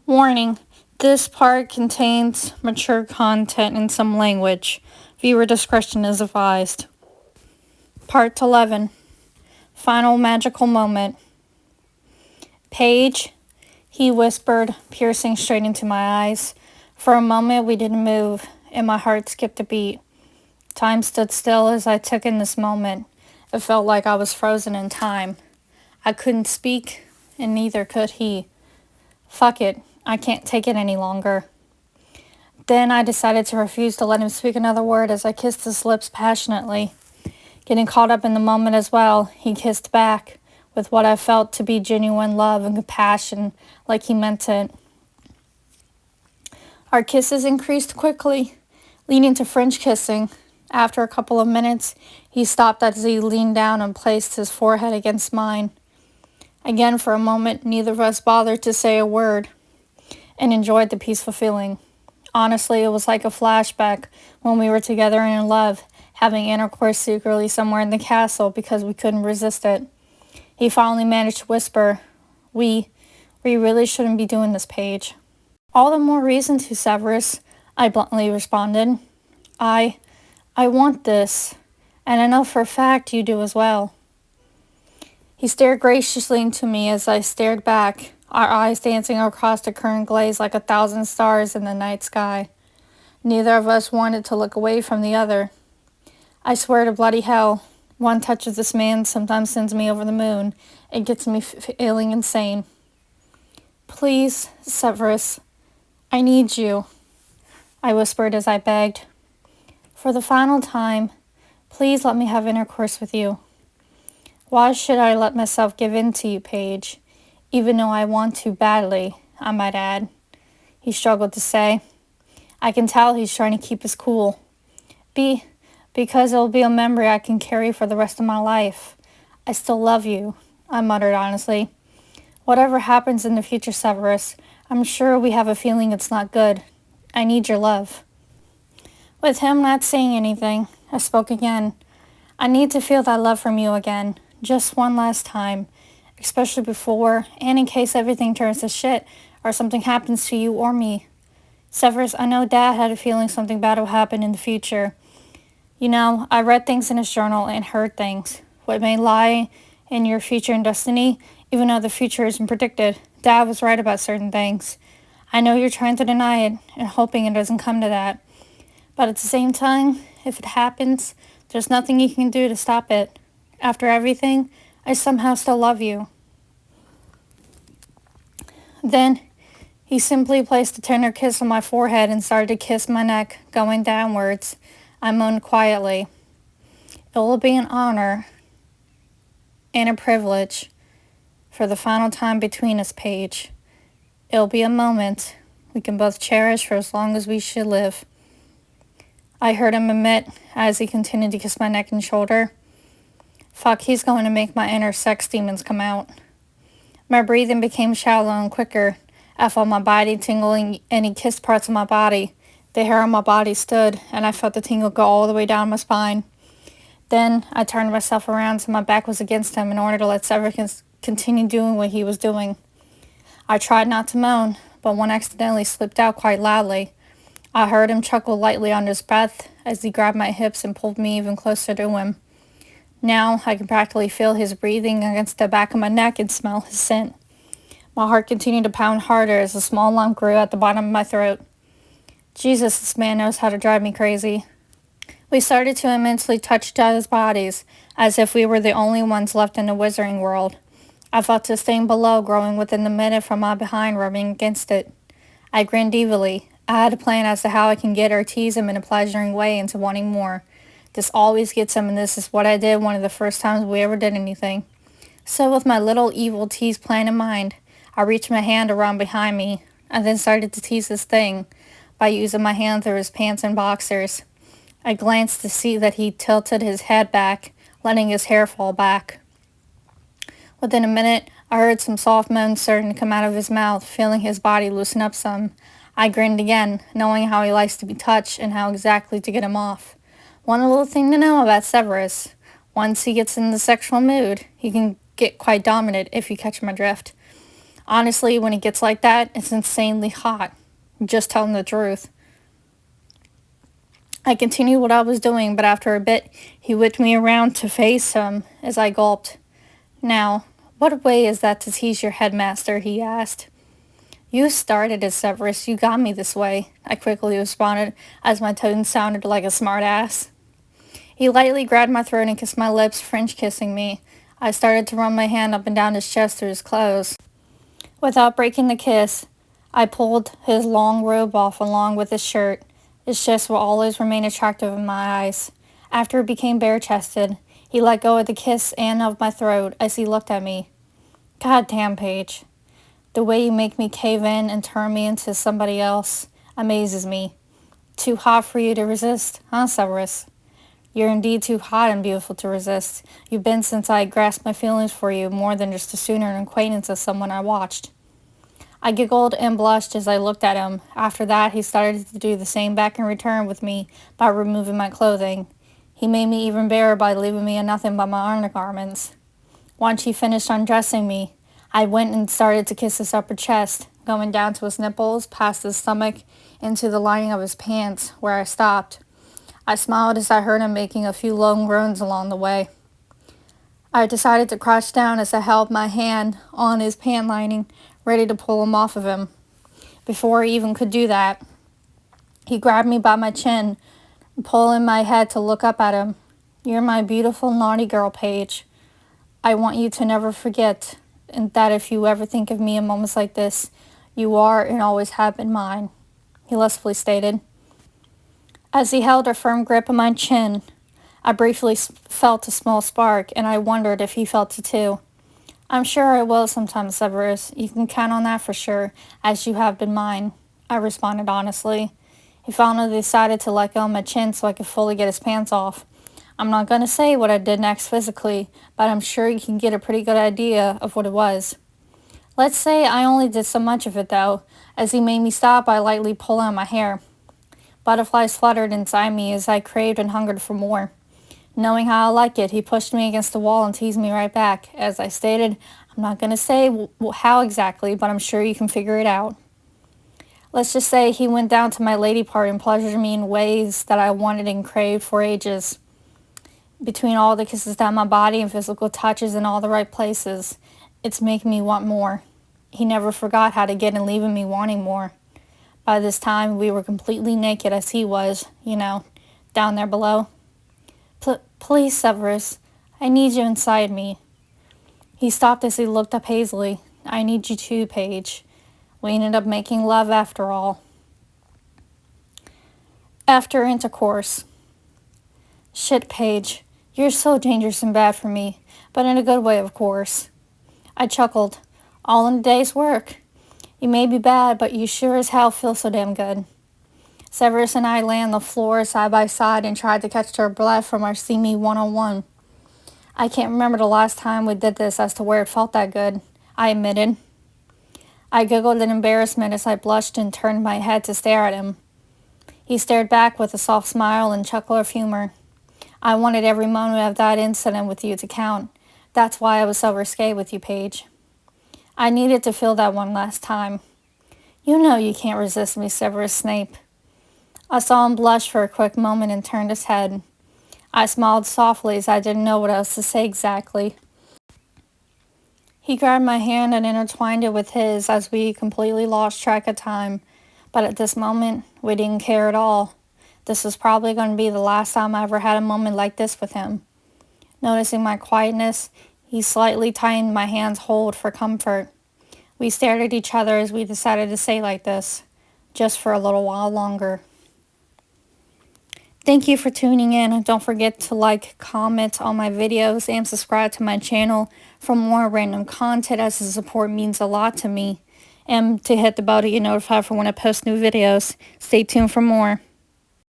Warning: this part contains mature content and some language. Viewer discretion is advised. Part 11. Final magical moment. Paige, he whispered, piercing straight into my eyes. For a moment we didn't move, and my heart skipped a beat. Time stood still as I took in this moment. It felt like I was frozen in time. I couldn't speak, and neither could he. Fuck it. I can't take it any longer. Then I decided to refuse to let him speak another word as I kissed his lips passionately. Getting caught up in the moment as well, he kissed back with what I felt to be genuine love and compassion, like he meant it. Our kisses increased quickly, leading to French kissing. After a couple of minutes, he stopped as he leaned down and placed his forehead against mine. Again, for a moment, neither of us bothered to say a word and enjoyed the peaceful feeling. Honestly, it was like a flashback when we were together and in love, having intercourse secretly somewhere in the castle because we couldn't resist it. He finally managed to whisper, We really shouldn't be doing this, Paige." "All the more reason to, Severus," I bluntly responded. I want this, and I know for a fact you do as well." He stared graciously into me as I stared back, our eyes dancing across the current glaze like 1,000 stars in the night sky. Neither of us wanted to look away from the other. I swear to bloody hell, one touch of this man sometimes sends me over the moon. It gets me feeling insane. "Please, Severus, I need you," I whispered as I begged. "For the final time, please let me have intercourse with you." "Why should I let myself give in to you, Paige? Even though I want to badly, I might add," he struggled to say. I can tell he's trying to keep his cool. Because it'll be a memory I can carry for the rest of my life. I still love you," I muttered honestly. "Whatever happens in the future, Severus, I'm sure we have a feeling it's not good. I need your love." With him not saying anything, I spoke again. "I need to feel that love from you again, just one last time. Especially before, and in case everything turns to shit, or something happens to you or me. Severus, I know Dad had a feeling something bad will happen in the future. You know, I read things in his journal and heard things. What may lie in your future and destiny, even though the future isn't predicted, Dad was right about certain things. I know you're trying to deny it, and hoping it doesn't come to that. But at the same time, if it happens, there's nothing you can do to stop it. After everything, I somehow still love you." Then, he simply placed a tender kiss on my forehead and started to kiss my neck, going downwards. I moaned quietly. "It will be an honor and a privilege for the final time between us, Paige. It'll be a moment we can both cherish for as long as we should live." I heard him admit as he continued to kiss my neck and shoulder. Fuck, he's going to make my inner sex demons come out. My breathing became shallow and quicker. I felt my body tingling and he kissed parts of my body. The hair on my body stood, and I felt the tingle go all the way down my spine. Then I turned myself around so my back was against him in order to let Severus continue doing what he was doing. I tried not to moan, but one accidentally slipped out quite loudly. I heard him chuckle lightly under his breath as he grabbed my hips and pulled me even closer to him. Now I can practically feel his breathing against the back of my neck and smell his scent. My heart continued to pound harder as a small lump grew at the bottom of my throat. Jesus, this man knows how to drive me crazy. We started to immensely touch each other's bodies, as if we were the only ones left in the wizarding world. I felt the stain below growing within the minute from my behind rubbing against it. I grinned evilly. I had a plan as to how I can get or tease him in a pleasuring way into wanting more. This always gets him, and this is what I did one of the first times we ever did anything. So with my little evil tease plan in mind, I reached my hand around behind me, and then started to tease his thing by using my hand through his pants and boxers. I glanced to see that he tilted his head back, letting his hair fall back. Within a minute, I heard some soft moans starting to come out of his mouth, feeling his body loosen up some. I grinned again, knowing how he likes to be touched and how exactly to get him off. One little thing to know about Severus. Once he gets in the sexual mood, he can get quite dominant if you catch my drift. Honestly, when it gets like that, it's insanely hot. Just telling the truth. I continued what I was doing, but after a bit, he whipped me around to face him as I gulped. Now, what way is that to tease your headmaster? He asked. You started it, Severus. You got me this way, I quickly responded as my tone sounded like a smartass. He lightly grabbed my throat and kissed my lips, French kissing me. I started to run my hand up and down his chest through his clothes. Without breaking the kiss, I pulled his long robe off along with his shirt. His chest will always remain attractive in my eyes. After it became bare-chested, he let go of the kiss and of my throat as he looked at me. God damn, Paige. The way you make me cave in and turn me into somebody else amazes me. Too hot for you to resist, huh, Severus? You're indeed too hot and beautiful to resist. You've been since I grasped my feelings for you more than just a sooner an acquaintance of someone I watched. I giggled and blushed as I looked at him. After that, he started to do the same back in return with me by removing my clothing. He made me even barer by leaving me in nothing but my undergarments. Once he finished undressing me, I went and started to kiss his upper chest, going down to his nipples, past his stomach, into the lining of his pants, where I stopped. I smiled as I heard him making a few low groans along the way. I decided to crouch down as I held my hand on his pant lining, ready to pull him off of him. Before he even could do that, he grabbed me by my chin, pulling my head to look up at him. You're my beautiful, naughty girl, Paige. I want you to never forget and that if you ever think of me in moments like this, you are and always have been mine, he lustfully stated. As he held a firm grip on my chin, I briefly felt a small spark, and I wondered if he felt it too. I'm sure I will sometime, Severus. You can count on that for sure, as you have been mine, I responded honestly. He finally decided to let go of my chin so I could fully get his pants off. I'm not going to say what I did next physically, but I'm sure you can get a pretty good idea of what it was. Let's say I only did so much of it, though, as he made me stop by lightly pulling on my hair. Butterflies fluttered inside me as I craved and hungered for more. Knowing how I like it, he pushed me against the wall and teased me right back. As I stated, I'm not going to say how exactly, but I'm sure you can figure it out. Let's just say he went down to my lady part and pleasured me in ways that I wanted and craved for ages. Between all the kisses down my body and physical touches in all the right places, it's making me want more. He never forgot how to get and leaving me wanting more. By this time, we were completely naked as he was, down there below. Please, Severus, I need you inside me. He stopped as he looked up hazily. I need you too, Paige. We ended up making love after all. After intercourse. Shit, Paige. You're so dangerous and bad for me, but in a good way, of course. I chuckled. All in a day's work. You may be bad, but you sure as hell feel so damn good. Severus and I lay on the floor side by side and tried to catch our breath from our steamy one-on-one. I can't remember the last time we did this as to where it felt that good, I admitted. I giggled in embarrassment as I blushed and turned my head to stare at him. He stared back with a soft smile and chuckle of humor. I wanted every moment of that incident with you to count. That's why I was so risque with you, Paige. I needed to feel that one last time. You know you can't resist me, Severus Snape. I saw him blush for a quick moment and turned his head. I smiled softly as I didn't know what else to say exactly. He grabbed my hand and intertwined it with his as we completely lost track of time. But at this moment, we didn't care at all. This was probably going to be the last time I ever had a moment like this with him. Noticing my quietness, he slightly tightened my hand's hold for comfort. We stared at each other as we decided to stay like this, just for a little while longer. Thank you for tuning in. Don't forget to like, comment on my videos, and subscribe to my channel for more random content, as the support means a lot to me. And to hit the bell to get notified for when I post new videos. Stay tuned for more.